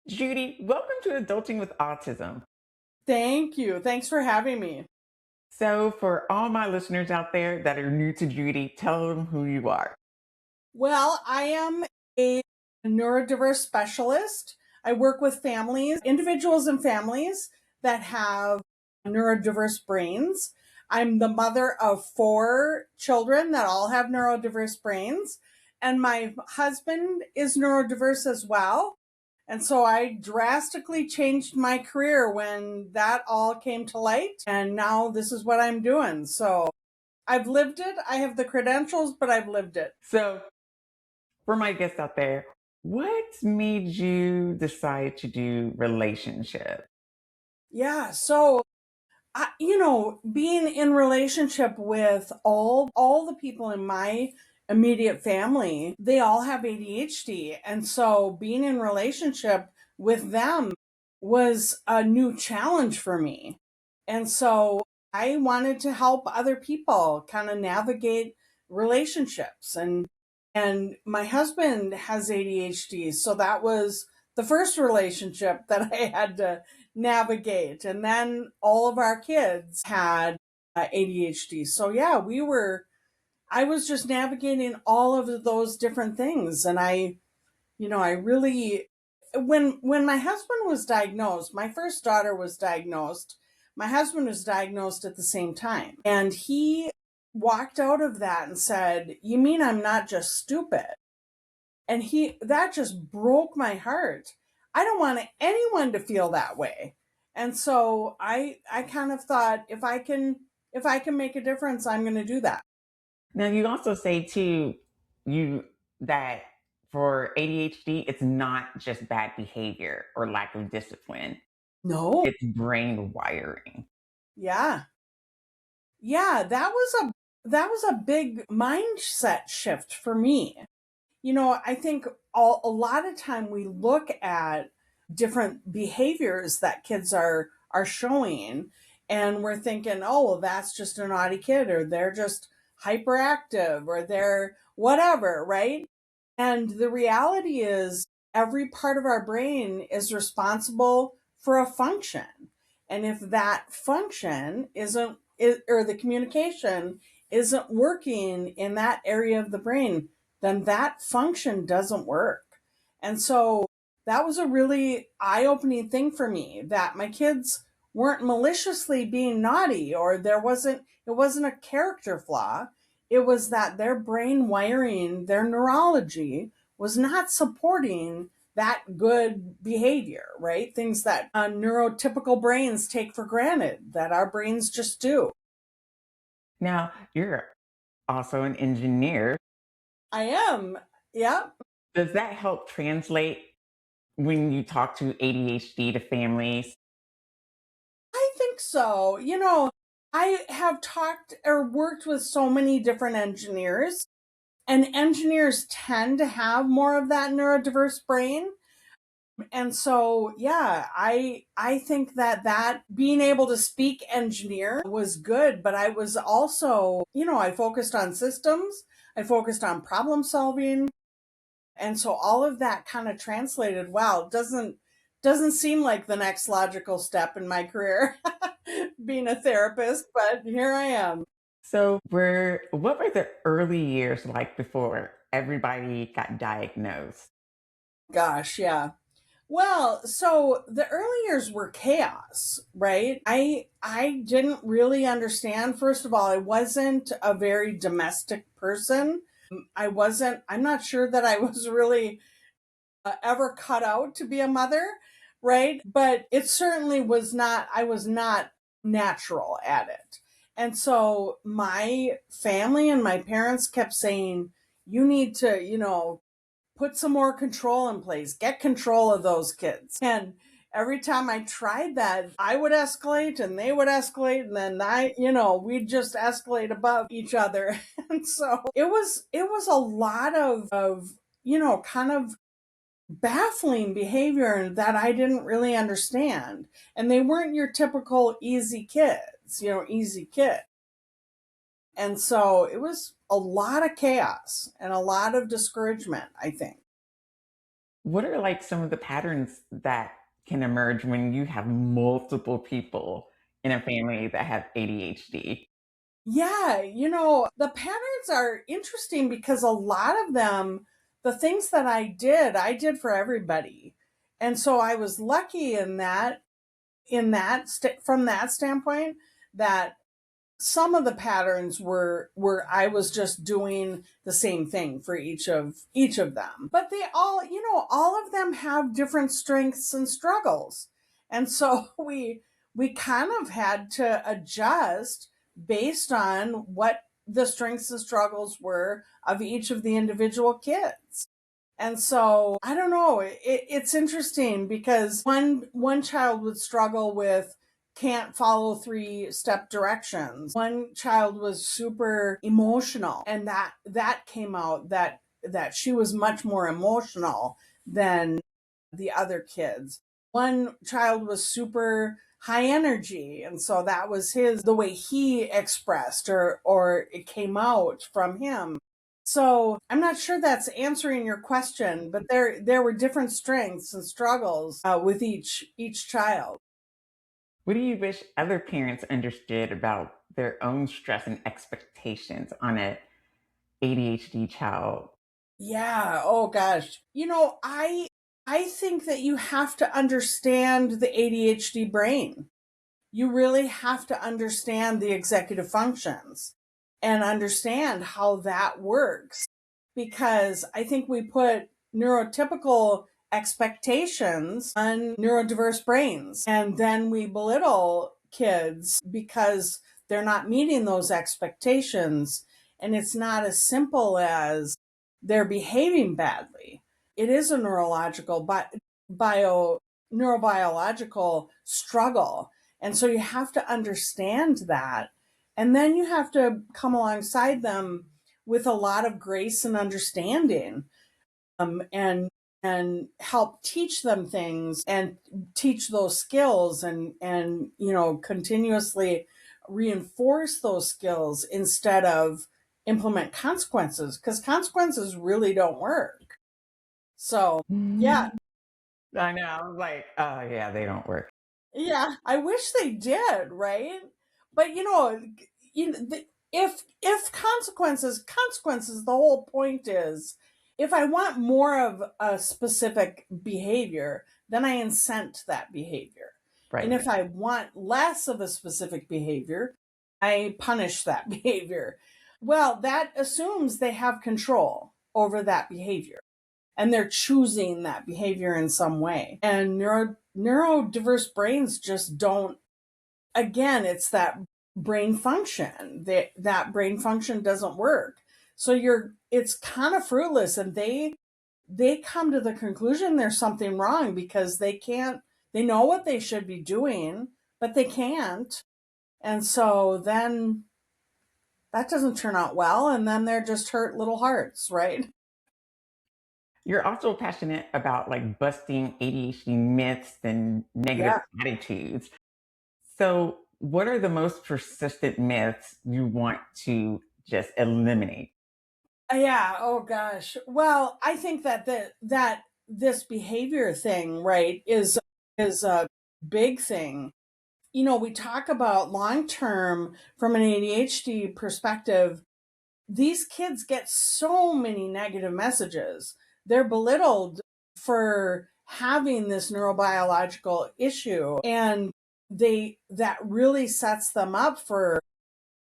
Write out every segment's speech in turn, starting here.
Judy, welcome to Adulting with Autism. Thank you. Thanks for having me. So, for all my listeners out there that are new to Judy, tell them who you are. Well, I am a neurodiverse specialist. I work with families, individuals and families that have neurodiverse brains. I'm the mother of 4 children that all have neurodiverse brains. And my husband is neurodiverse as well. And so I drastically changed my career when that all came to light. And now this is what I'm doing. So I've lived it. I have the credentials, but I've lived it. So, for my guests out there, what made you decide to do relationship? Yeah. So, being in relationship with all the people in my immediate family, they all have ADHD. And so being in relationship with them was a new challenge for me. And so I wanted to help other people kind of navigate relationships and my husband has ADHD, so that was the first relationship that I had to navigate. And then all of our kids had ADHD. So yeah, I was just navigating all of those different things. And I really, when my husband was diagnosed, my first daughter was diagnosed, my husband was diagnosed at the same time. And he walked out of that and said, "You mean I'm not just stupid?" And that just broke my heart. I don't want anyone to feel that way. And so I kind of thought, if I can make a difference, I'm going to do that. Now, you also say too, you that for ADHD, it's not just bad behavior or lack of discipline; No. it's brain wiring. Yeah. Yeah, that was a big mindset shift for me. I think a lot of time we look at different behaviors that kids are showing, and we're thinking, oh, well, that's just a naughty kid, or they're just hyperactive, or they're whatever, right? And the reality is, every part of our brain is responsible for a function. And if that function or the communication isn't working in that area of the brain, then that function doesn't work. And so that was a really eye opening thing for me, that my kids weren't maliciously being naughty, or it wasn't a character flaw. It was that their brain wiring, their neurology was not supporting that good behavior, right? Things that neurotypical brains take for granted, that our brains just do. Now, you're also an engineer. I am. Yeah. Does that help translate when you talk to ADHD to families? I think so. I have talked or worked with so many different engineers, and engineers tend to have more of that neurodiverse brain. And so, yeah, I think that being able to speak engineer was good, but I was also, I focused on systems, I focused on problem solving, and so all of that kind of translated well. Doesn't seem like the next logical step in my career, being a therapist, but here I am. So, what were the early years like before everybody got diagnosed? Gosh, yeah. Well, so the early years were chaos, right? I didn't really understand. First of all, I wasn't a very domestic person. I'm not sure that I was really ever cut out to be a mother, right? But it certainly was not, I was not natural at it. And so my family and my parents kept saying, you need to, put some more control in place, get control of those kids. And every time I tried that, I would escalate and they would escalate. And then we'd just escalate above each other. And so it was a lot of, kind of baffling behavior that I didn't really understand. And they weren't your typical easy kids, easy kid. And so it was a lot of chaos and a lot of discouragement, I think. What are like some of the patterns that can emerge when you have multiple people in a family that have ADHD? Yeah, the patterns are interesting because a lot of them, the things that I did for everybody. And so I was lucky from that standpoint, that some of the patterns were I was just doing the same thing for each of them. But they all, all of them have different strengths and struggles. And so we kind of had to adjust based on what the strengths and struggles were of each of the individual kids. And so I don't know. It's interesting because one child would struggle with can't follow three-step directions. One child was super emotional, and that came out that she was much more emotional than the other kids. One child was super high energy, and so that was the way he expressed, or it came out from him. So I'm not sure that's answering your question, but there were different strengths and struggles with each child. What do you wish other parents understood about their own stress and expectations on a ADHD child? Yeah. Oh gosh. I think that you have to understand the ADHD brain. You really have to understand the executive functions and understand how that works, because I think we put neurotypical expectations on neurodiverse brains, and then we belittle kids because they're not meeting those expectations. And it's not as simple as they're behaving badly. It is a bio neurobiological struggle. And so you have to understand that. And then you have to come alongside them with a lot of grace and understanding, and help teach them things and teach those skills, and continuously reinforce those skills instead of implement consequences, because consequences really don't work. So yeah. Mhm. I know. I was like, oh, yeah, they don't work. Yeah, I wish they did, right? But if consequences, the whole point is, if I want more of a specific behavior, then I incent that behavior. And Right. if I want less of a specific behavior, I punish that behavior. Well, that assumes they have control over that behavior, and they're choosing that behavior in some way. And neurodiverse brains just don't. Again, it's that brain function. That brain function doesn't work. So it's kind of fruitless, and they come to the conclusion there's something wrong because they can't. They know what they should be doing, but they can't. And so then that doesn't turn out well, and then they're just hurt little hearts, right? You're also passionate about like busting ADHD myths and negative Yeah. attitudes. So, what are the most persistent myths you want to just eliminate? Yeah. Oh gosh. Well, I think that this behavior thing, right, is a big thing. We talk about long term from an ADHD perspective. These kids get so many negative messages. They're belittled for having this neurobiological issue, and they that really sets them up for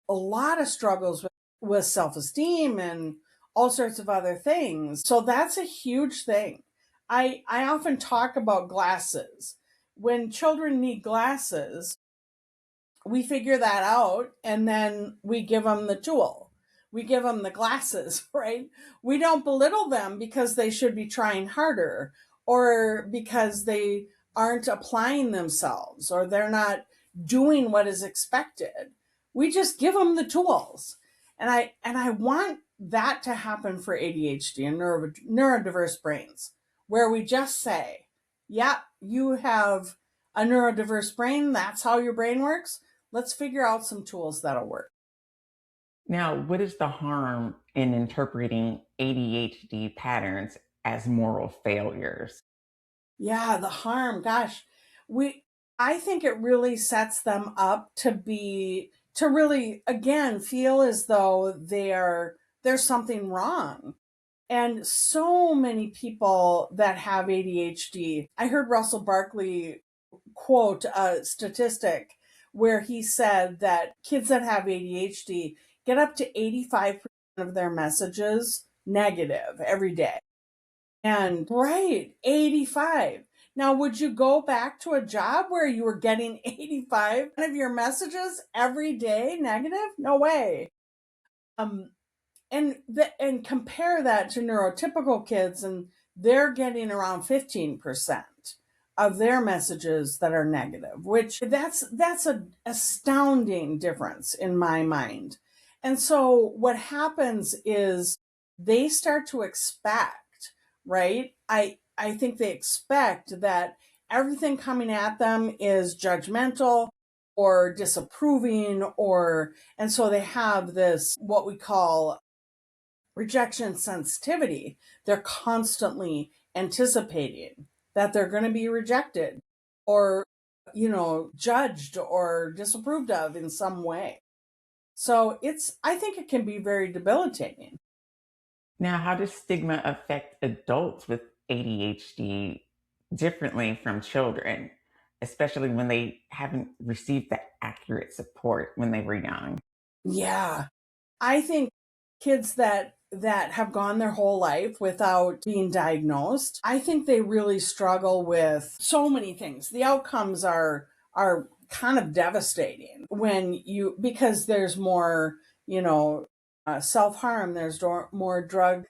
a lot of struggles with self-esteem and all sorts of other things. So that's a huge thing. I often talk about glasses. When children need glasses, we figure that out, and then we give them the tool. We give them the glasses, right? We don't belittle them because they should be trying harder, or because they aren't applying themselves, or they're not doing what is expected. We just give them the tools. And I want that to happen for ADHD and neurodiverse brains, where we just say, yeah, you have a neurodiverse brain. That's how your brain works. Let's figure out some tools that'll work. Now, what is the harm in interpreting ADHD patterns as moral failures. Yeah, the harm, gosh. We I think it really sets them up to really again feel as though there's something wrong. And so many people that have ADHD, I heard Russell Barkley quote a statistic where he said that kids that have ADHD get up to 85% of their messages negative every day. And right, 85. Now, would you go back to a job where you were getting 85 of your messages every day negative? No way. Um, and compare that to neurotypical kids, and they're getting around 15% of their messages that are negative, which that's an astounding difference in my mind. And so what happens is they start to expect, right? I think they expect that everything coming at them is judgmental or disapproving, or and so they have this what we call rejection sensitivity. They're constantly anticipating that they're going to be rejected or, judged or disapproved of in some way. So I think it can be very debilitating. Now, how does stigma affect adults with ADHD differently from children, especially when they haven't received the accurate support when they were young? Yeah. I think kids that have gone their whole life without being diagnosed, I think they really struggle with so many things. The outcomes are kind of devastating when you because there's more, self-harm, there's more drug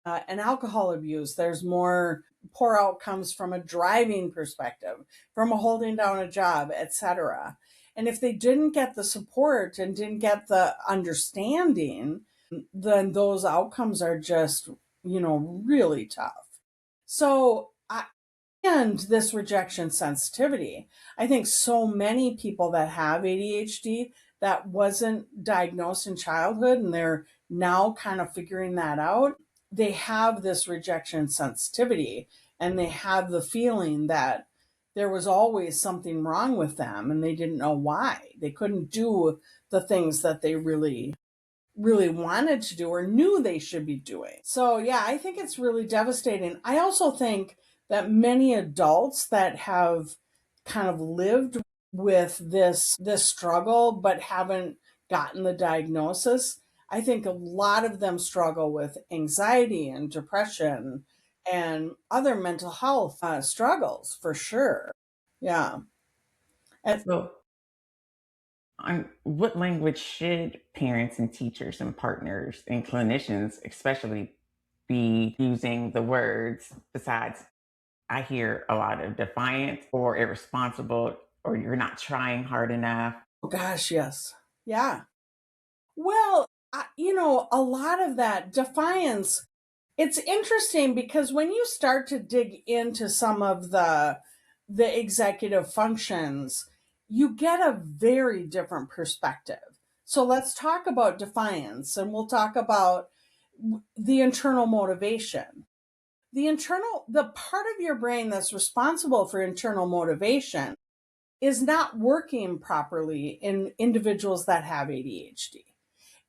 and alcohol abuse, there's more poor outcomes from a driving perspective, from a holding down a job, etc. And if they didn't get the support and didn't get the understanding, then those outcomes are just, really tough. So, and this rejection sensitivity. I think so many people that have ADHD that wasn't diagnosed in childhood and they're now kind of figuring that out, they have this rejection sensitivity and they have the feeling that there was always something wrong with them and they didn't know why. They couldn't do the things that they really wanted to do or knew they should be doing. So, yeah, I think it's really devastating. I also think that many adults that have kind of lived with this struggle but haven't gotten the diagnosis, I think a lot of them struggle with anxiety and depression and other mental health struggles for sure. Yeah. And So, what language should parents and teachers and partners and clinicians, especially, be using the words besides I hear a lot of defiant or irresponsible or you're not trying hard enough? oh gosh, yes. Yeah. Well, a lot of that defiance, it's interesting because when you start to dig into some of the executive functions, you get a very different perspective. So let's talk about defiance and we'll talk about the internal motivation. The part of your brain that's responsible for internal motivation is not working properly in individuals that have ADHD.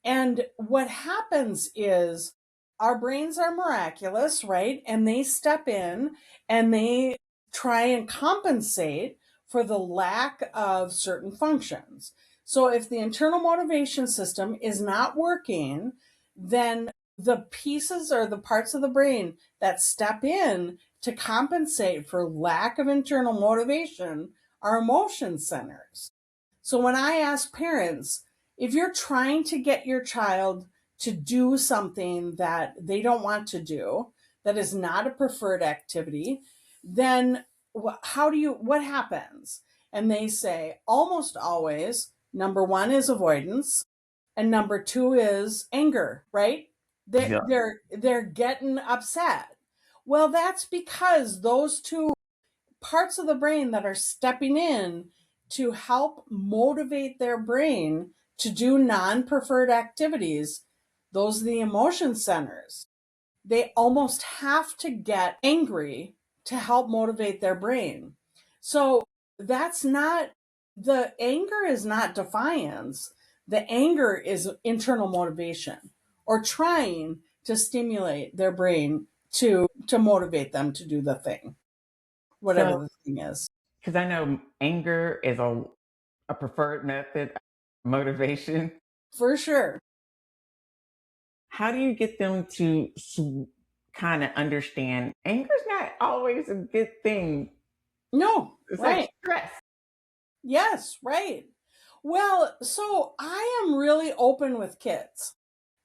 And what happens is our brains are miraculous, right? And they step in and they try and compensate for the lack of certain functions. So if the internal motivation system is not working, then the pieces or the parts of the brain that step in to compensate for lack of internal motivation are emotion centers. So when I ask parents, if you're trying to get your child to do something that they don't want to do, that is not a preferred activity, then what happens? And they say almost always, number one is avoidance, and number two is anger, right? They, Yeah. they're getting upset. Well, that's because those two parts of the brain that are stepping in to help motivate their brain to do non preferred activities, those are the emotion centers. they almost have to get angry to help motivate their brain. So that's not, the anger is not defiance. The anger is internal motivation or trying to stimulate their brain to motivate them to do the thing, whatever So, the thing is. because I know anger is a preferred method of motivation, For sure. how do you get them to kind of understand anger's not always a good thing? No, It's like right. stress. Yes, right. Well, so I am really open with kids.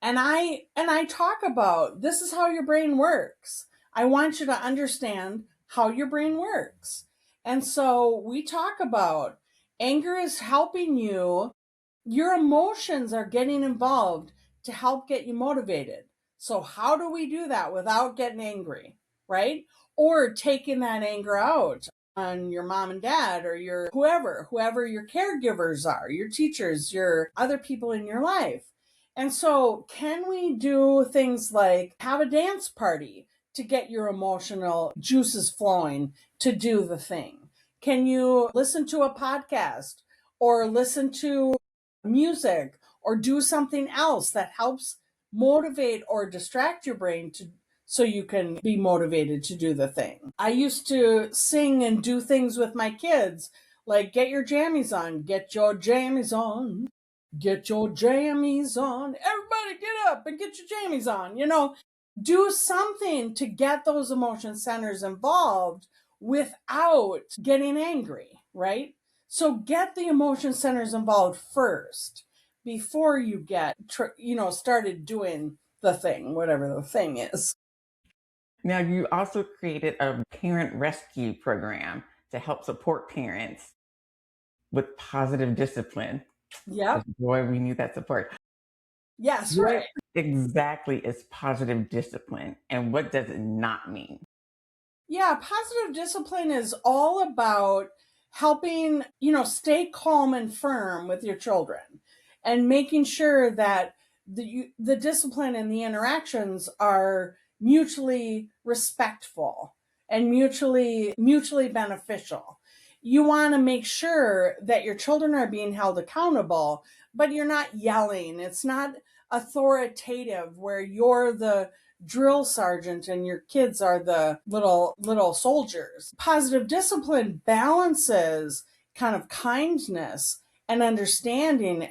And I talk about, this is how your brain works. I want you to understand how your brain works. And so we talk about anger is helping you, your emotions are getting involved to help get you motivated. So how do we do that without getting angry, right? Or taking that anger out on your mom and dad or your whoever your caregivers are, your teachers, your other people in your life. And so, can we do things like have a dance party to get your emotional juices flowing to do the thing? Can you listen to a podcast or listen to music or do something else that helps motivate or distract your brain to so you can be motivated to do the thing? I used to sing and do things with my kids like get your jammies on, get your jammies on. Get your jammies on. Everybody get up and get your jammies on. Do something to get those emotion centers involved without getting angry, right? So get the emotion centers involved first before you get, started doing the thing, whatever the thing is. Now, you also created a parent rescue program to help support parents with positive discipline. Yep. 'Cause boy, we need that support. Yes, What right. exactly is positive discipline and what does it not mean? Yeah, positive discipline is all about helping, stay calm and firm with your children and making sure that the discipline and the interactions are mutually respectful and mutually beneficial. You want to make sure that your children are being held accountable, but you're not yelling. It's not authoritative where you're the drill sergeant and your kids are the little soldiers. Positive discipline balances kind of kindness and understanding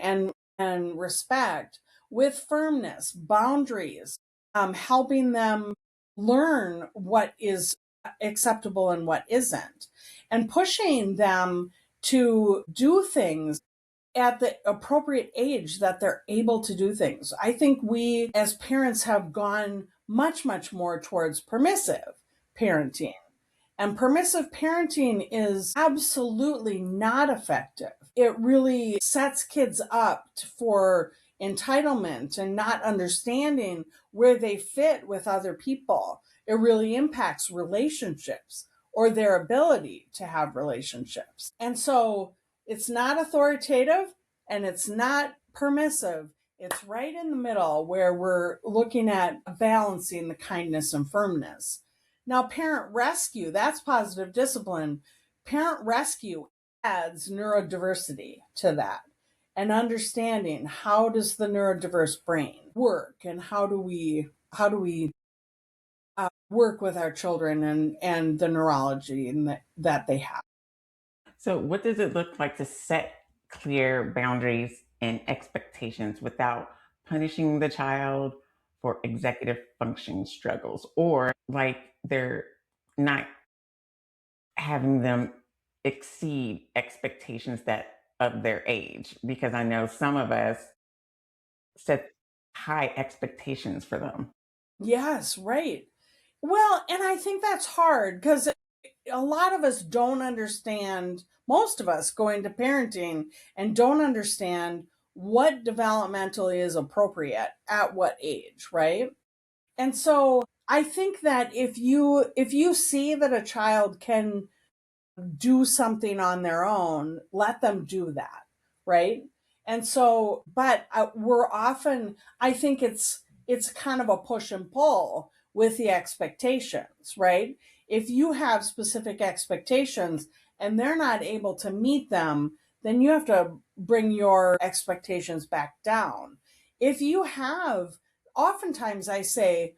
and respect with firmness, boundaries, helping them learn what is acceptable and what isn't, and pushing them to do things at the appropriate age that they're able to do things. I think we as parents have gone much, much more towards permissive parenting. And permissive parenting is absolutely not effective. It really sets kids up for entitlement and not understanding where they fit with other people. It really impacts relationships or their ability to have relationships. And so it's not authoritative and it's not permissive. It's right in the middle where we're looking at balancing the kindness and firmness. Now, parent rescue, that's positive discipline. Parent rescue adds neurodiversity to that and understanding how does the neurodiverse brain work and how do we work with our children and the neurology that they have. So, what does it look like to set clear boundaries and expectations without punishing the child for executive function struggles or like they're not having them exceed expectations that of their age? Because I know some of us set high expectations for them. Yes, right. Well, and I think that's hard because a lot of us don't understand, most of us go into parenting and don't understand what developmentally is appropriate at what age, right? And so I think that if you see that a child can do something on their own, let them do that, right? And so, but we're often, I think it's kind of a push and pull with the expectations, right? If you have specific expectations and they're not able to meet them, then you have to bring your expectations back down. If you have, oftentimes I say,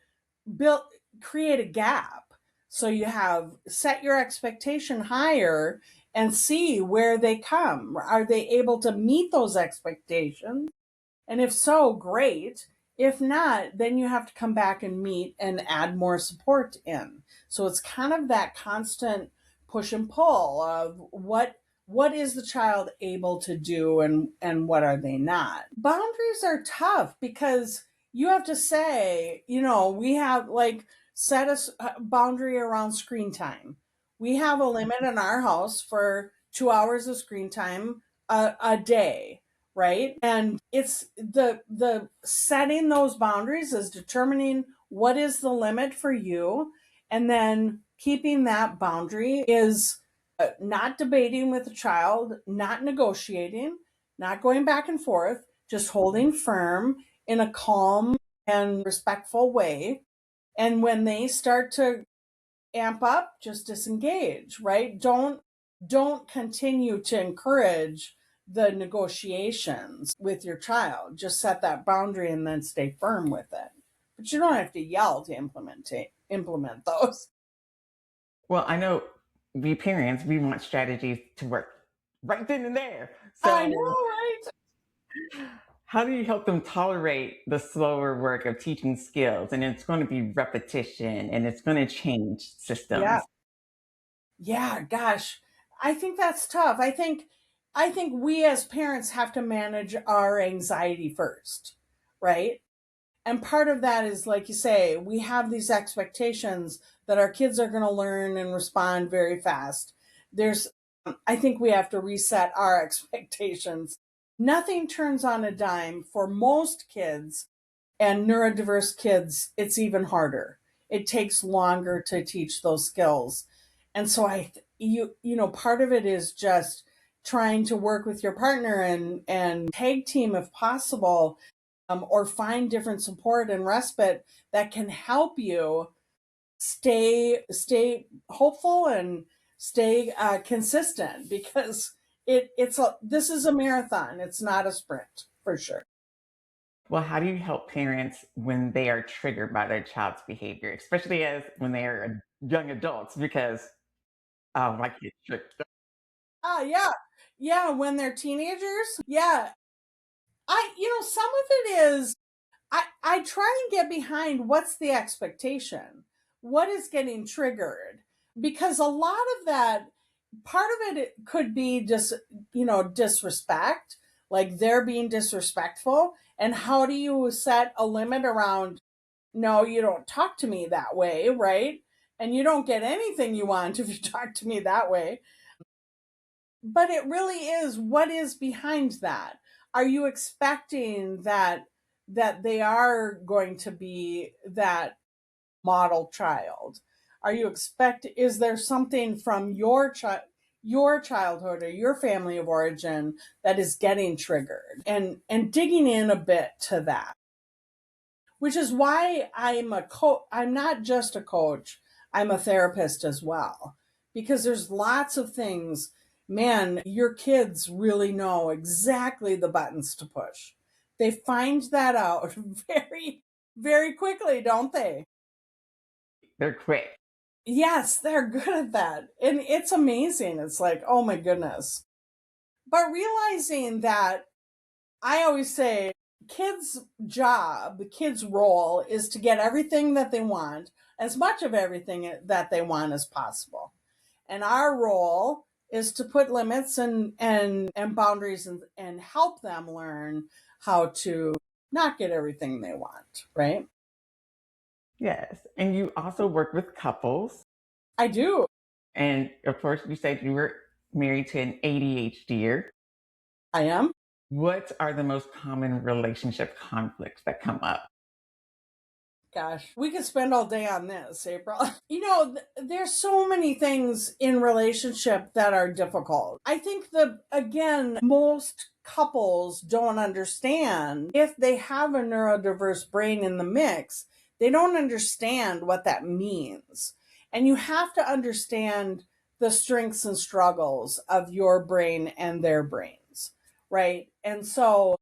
build, create a gap. So you have set your expectation higher and see where they come. Are they able to meet those expectations? And if so, great. If not, then you have to come back and meet and add more support in. So it's kind of that constant push and pull of what is the child able to do and what are they not. Boundaries are tough because you have to say, we have like set a boundary around screen time. We have a limit in our house for 2 hours of screen time a day, right? And it's the setting those boundaries is determining what is the limit for you, and then keeping that boundary is not debating with the child, not negotiating, not going back and forth, just holding firm in a calm and respectful way. And when they start to amp up, just disengage, right? Don't continue to encourage the negotiations with your child. Just set that boundary and then stay firm with it. But you don't have to yell to implement those. Well, I know we parents, we want strategies to work right then and there. I know, So, right? how do you help them tolerate the slower work of teaching skills? And it's going to be repetition and it's going to change Yeah. systems. Yeah, gosh. I think that's tough. I think we as parents have to manage our anxiety first, right? And part of that is, like you say, we have these expectations that our kids are going to learn and respond very fast. There's, I think we have to reset our expectations. Nothing turns on a dime for most kids, and neurodiverse kids, it's even harder. It takes longer to teach those skills. And so part of it is just trying to work with your partner and tag team if possible, or find different support and respite that can help you stay hopeful and stay consistent, because this is a marathon. It's not a sprint, for sure. Well, how do you help parents when they are triggered by their child's behavior, especially as when they are young adults? Because, oh, my kid tricked. Yeah, yeah. When they're teenagers, yeah. Some of it is I try and get behind what's the expectation, what is getting triggered, because a lot of that, part of it could be just disrespect, like they're being disrespectful, and how do you set a limit around, no, you don't talk to me that way, right? And you don't get anything you want if you talk to me that way. But it really is, what is behind that? Are you expecting that they are going to be that model child? Are you is there something from your childhood or your family of origin that is getting triggered, and digging in a bit to that? Which is why I'm not just a coach, I'm a therapist as well, because there's lots of things. Man, your kids really know exactly the buttons to push. They find that out very, very quickly, don't they? They're quick. Yes, they're good at that. And it's amazing. It's like, oh my goodness. But realizing that, I always say, kids' job, the kids' role is to get everything that they want, as much of everything that they want as possible. And our role is to put limits and boundaries, and help them learn how to not get everything they want, right? Yes. And you also work with couples. I do. And of course, you said you were married to an ADHDer. I am. What are the most common relationship conflicts that come up? Gosh, we could spend all day on this, April. There's so many things in relationship that are difficult. I think again, most couples don't understand, if they have a neurodiverse brain in the mix, They don't understand what that means. And you have to understand the strengths and struggles of your brain and their brains, right? And so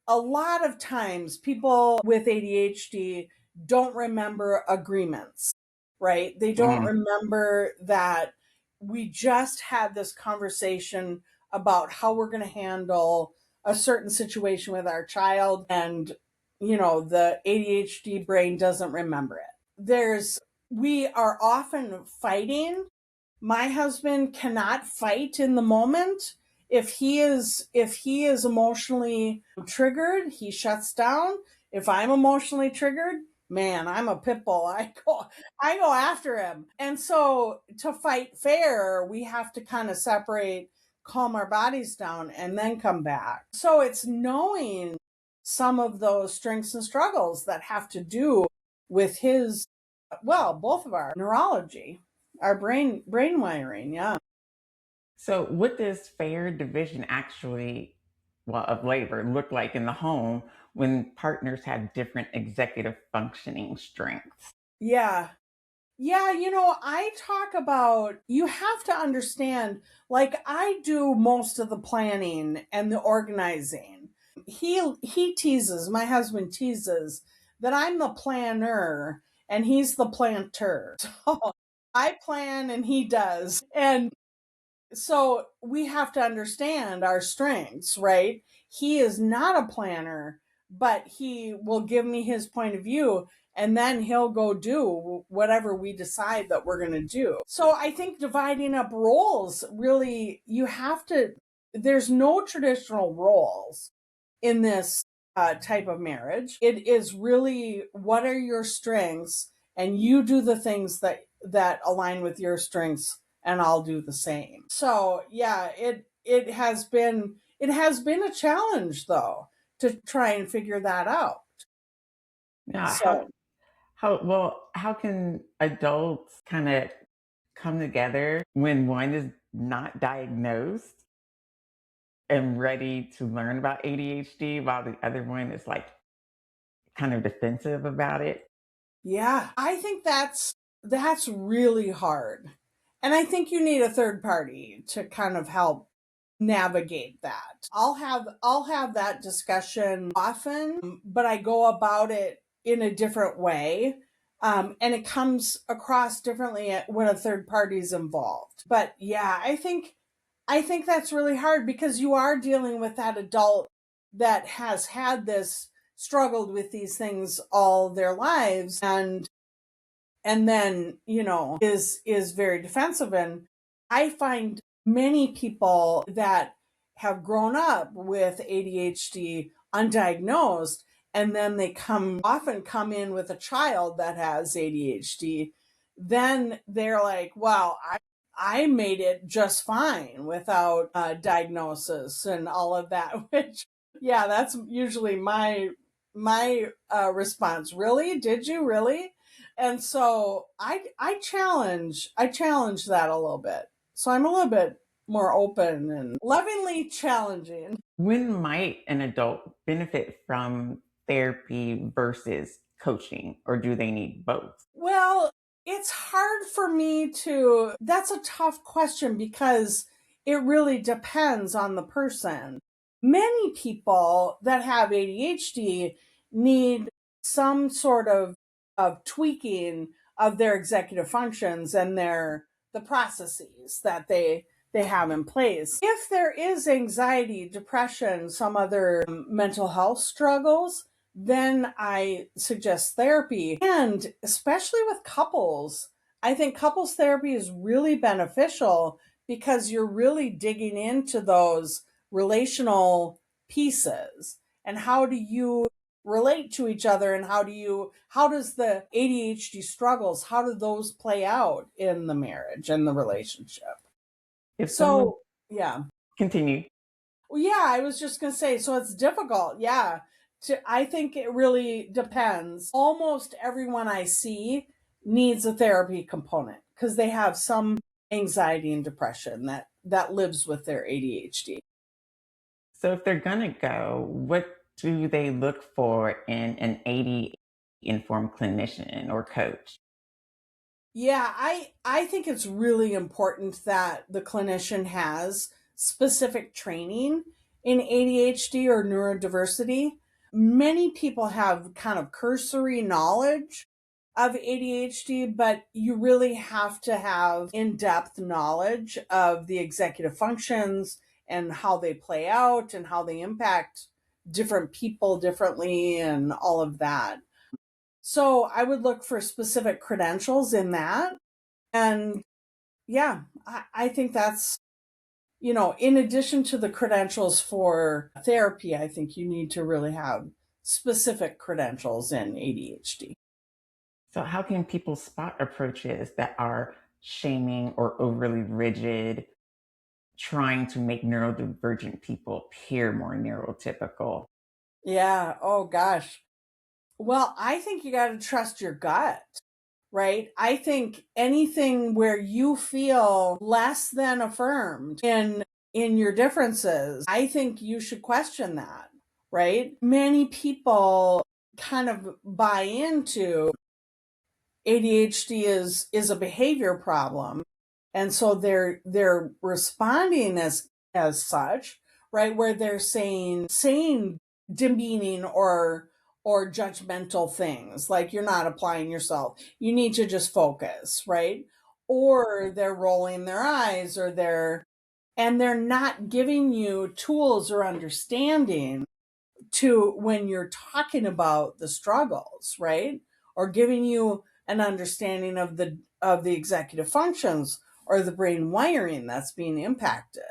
a lot of times people with ADHD don't remember agreements, right? They don't Mm. remember that we just had this conversation about how we're going to handle a certain situation with our child, and the ADHD brain doesn't remember it. We are often fighting. My husband cannot fight in the moment. If he is emotionally triggered, he shuts down. If I'm emotionally triggered, man, I'm a pit bull. I go after him. And so to fight fair, we have to kind of separate, calm our bodies down, and then come back. So it's knowing some of those strengths and struggles that have to do with both of our neurology, our brain wiring. Yeah. So, what does fair division actually, well, of labor look like in the home when partners have different executive functioning strengths? Yeah. Yeah, I talk about you have to understand, like I do most of the planning and the organizing. He teases, my husband teases that I'm the planner and he's the planter. So I plan and he does. And so we have to understand our strengths, right? He is not a planner, but he will give me his point of view, and then he'll go do whatever we decide that we're going to do. So I think dividing up roles, really, there's no traditional roles in this type of marriage. It is really, what are your strengths, and you do the things that align with your strengths, and I'll do the same. So yeah, it has been a challenge though to try and figure that out. Now, So how can adults kind of come together when one is not diagnosed and ready to learn about ADHD while the other one is like kind of defensive about it? yeah, I think that's really hard. And I think you need a third party to kind of help navigate that. I'll have that discussion often, but I go about it in a different way. And it comes across differently when a third party is involved. But yeah, I think that's really hard because you are dealing with that adult that has had this, struggled with these things all their lives, and then is very defensive. And I find many people that have grown up with ADHD undiagnosed, and then they often come in with a child that has ADHD, then they're like, wow, I made it just fine without diagnosis and all of that. Which, yeah, that's usually my response. Really? Did you really? And so I challenge that a little bit. So I'm a little bit more open and lovingly challenging. When might an adult benefit from therapy versus coaching, or do they need both? Well, it's hard for me that's a tough question because it really depends on the person. Many people that have ADHD need some sort of tweaking of their executive functions and the processes that they have in place. If there is anxiety, depression, some other mental health struggles, then I suggest therapy. And especially with couples, I think couples therapy is really beneficial because you're really digging into those relational pieces, and how do you relate to each other, and how does the ADHD struggles, how do those play out in the marriage and the relationship? If someone So, yeah. continue. Well, yeah, I was just going to say, so it's difficult. Yeah. I think it really depends. Almost everyone I see needs a therapy component because they have some anxiety and depression that lives with their ADHD. So if they're gonna go, what do they look for in an ADHD informed clinician or coach? Yeah, I think it's really important that the clinician has specific training in ADHD or neurodiversity. Many people have kind of cursory knowledge of ADHD, but you really have to have in-depth knowledge of the executive functions and how they play out and how they impact different people differently and all of that. So I would look for specific credentials in that. And yeah, I think that's, in addition to the credentials for therapy, I think you need to really have specific credentials in ADHD. So, how can people spot approaches that are shaming or overly rigid, trying to make neurodivergent people appear more neurotypical? Yeah. Oh, gosh. Well, I think you got to trust your gut, right? I think anything where you feel less than affirmed in your differences, I think you should question that, right? Many people kind of buy into ADHD is a behavior problem, and so they're responding as such, right? Where they're saying demeaning or judgmental things like you're not applying yourself. You need to just focus, right? Or they're rolling their eyes they're not giving you tools or understanding to when you're talking about the struggles, right? Or giving you an understanding of the executive functions or the brain wiring that's being impacted.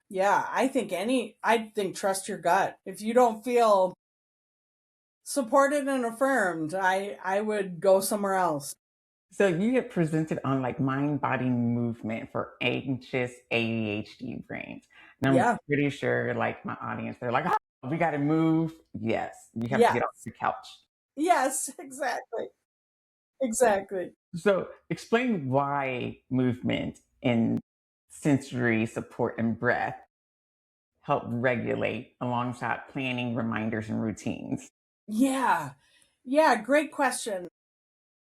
Yeah, I think trust your gut. If you don't feel supported and affirmed, I would go somewhere else. So, you get presented on like mind body movement for anxious ADHD brains. And I'm Yeah. pretty sure, like, my audience, they're like, oh, we got to move. Yes, you have to Yeah. get off the couch. Yes, exactly. Exactly. So, explain why movement and sensory support and breath help regulate alongside planning, reminders, and routines. Yeah. Yeah, great question.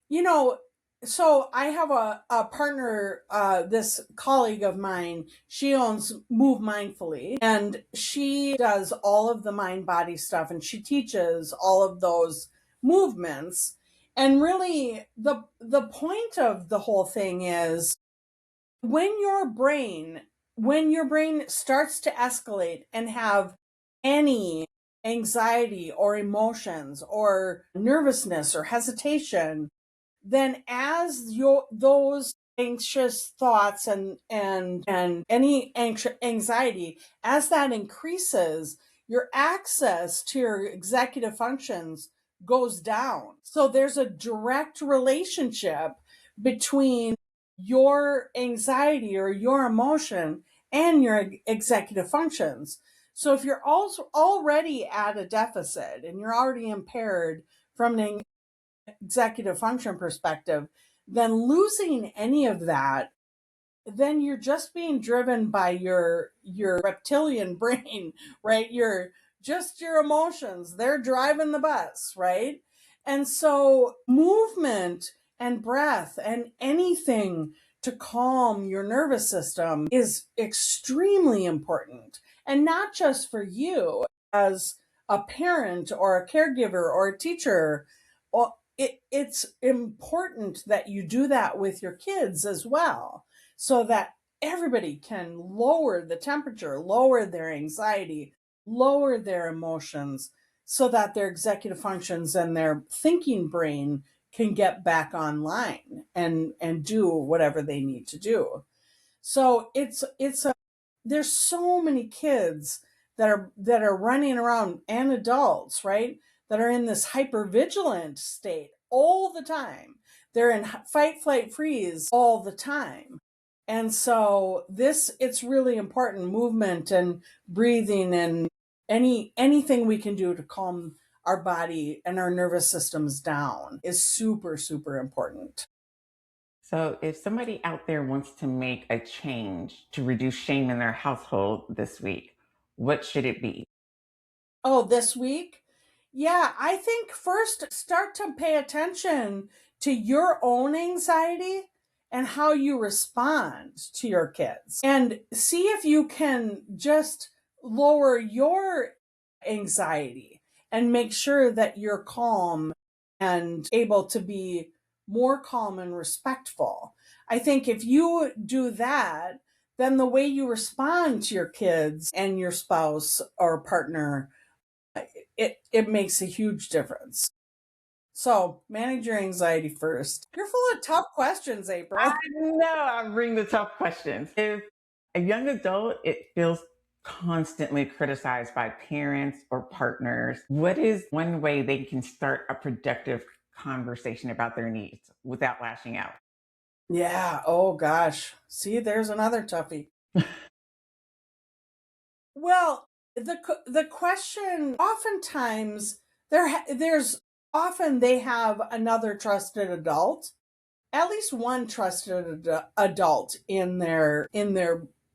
You know, so I have a partner, this colleague of mine, she owns Move Mindfully, and she does all of the mind body stuff and she teaches all of those movements. And really the point of the whole thing is when your brain starts to escalate and have any anxiety or emotions or nervousness or hesitation, then as those anxious thoughts and any anxiety, as that increases, your access to your executive functions goes down. So there's a direct relationship between your anxiety or your emotion and your executive functions. So if you're also already at a deficit and you're already impaired from an executive function perspective, then losing any of that, then you're just being driven by your reptilian brain, right? Your emotions, they're driving the bus, right? And so movement and breath and anything to calm your nervous system is extremely important, and not just for you as a parent or a caregiver or a teacher. It's important that you do that with your kids as well, so that everybody can lower the temperature, lower their anxiety, lower their emotions, so that their executive functions and their thinking brain can get back online and do whatever they need to do. So there's so many kids that are running around, and adults, right? That are in this hyper vigilant state all the time. They're in fight, flight, freeze all the time. And so it's really important, movement and breathing and anything we can do to calm our body and our nervous systems down is super, super important. So, if somebody out there wants to make a change to reduce shame in their household this week, what should it be? Oh, this week? Yeah, I think first start to pay attention to your own anxiety and how you respond to your kids. And see if you can just lower your anxiety and make sure that you're calm and able to be more calm and respectful. I think if you do that, then the way you respond to your kids and your spouse or partner, it makes a huge difference. So manage your anxiety first. You're full of tough questions, I April. know I bring the tough questions. If a young adult it feels constantly criticized by parents or partners, what is one way they can start a productive conversation about their needs without lashing out? Yeah. Oh gosh. See, there's another toughie. Well, the question oftentimes there's often they have another trusted adult, at least one trusted adult in their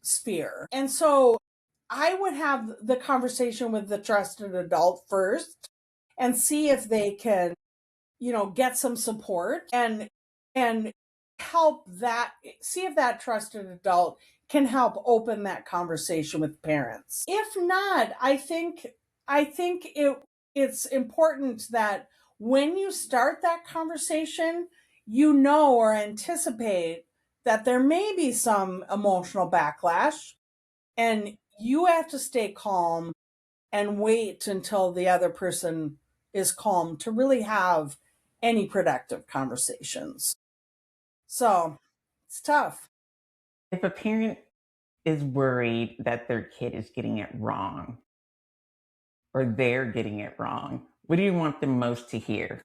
sphere. And so I would have the conversation with the trusted adult first and see if they can, get some support and help that, see if that trusted adult can help open that conversation with parents. If not, I think it's important that when you start that conversation, or anticipate that there may be some emotional backlash, and you have to stay calm and wait until the other person is calm to really have any productive conversations. So it's tough. If a parent is worried that their kid is getting it wrong or they're getting it wrong, what do you want them most to hear?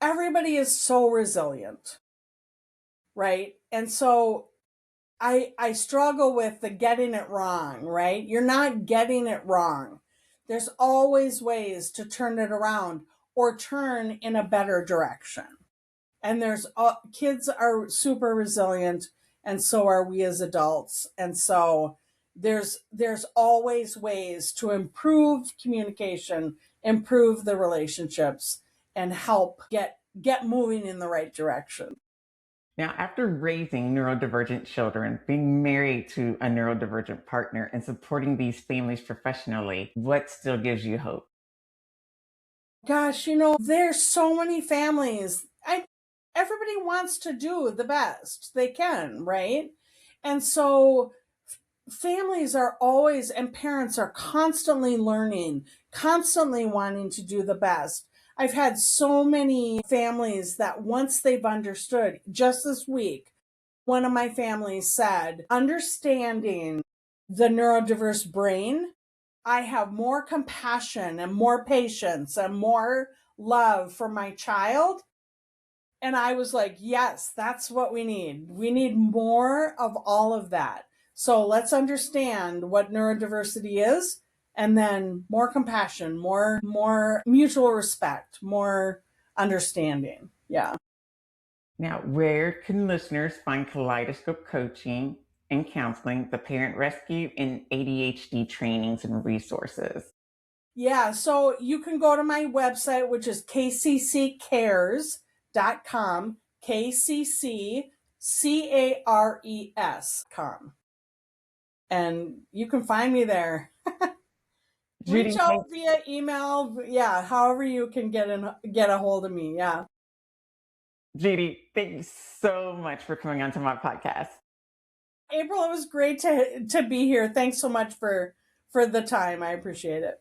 Everybody is so resilient, right? And so I struggle with the getting it wrong, right? You're not getting it wrong. There's always ways to turn it around or turn in a better direction. And kids are super resilient, and so are we as adults. And so there's always ways to improve communication, improve the relationships, and help get moving in the right direction. Now, after raising neurodivergent children, being married to a neurodivergent partner, and supporting these families professionally, what still gives you hope? Gosh, there's so many families. Everybody wants to do the best they can, right? And so families are always, and parents are constantly learning, constantly wanting to do the best. I've had so many families that once they've understood, just this week, one of my families said, understanding the neurodiverse brain, I have more compassion and more patience and more love for my child. And I was like, yes, that's what we need. We need more of all of that. So let's understand what neurodiversity is, and then more compassion, more mutual respect, more understanding. Yeah. Now, where can listeners find Kaleidoscope coaching and counseling, the parent rescue, and ADHD trainings and resources? Yeah, so you can go to my website, which is kcccares.com, kcccares.com. And you can find me there. Reach Judy, out via email, yeah, however you can get a hold of me. Yeah. thank you so much for coming onto my podcast. April, it was great to be here. Thanks so much for the time. I appreciate it.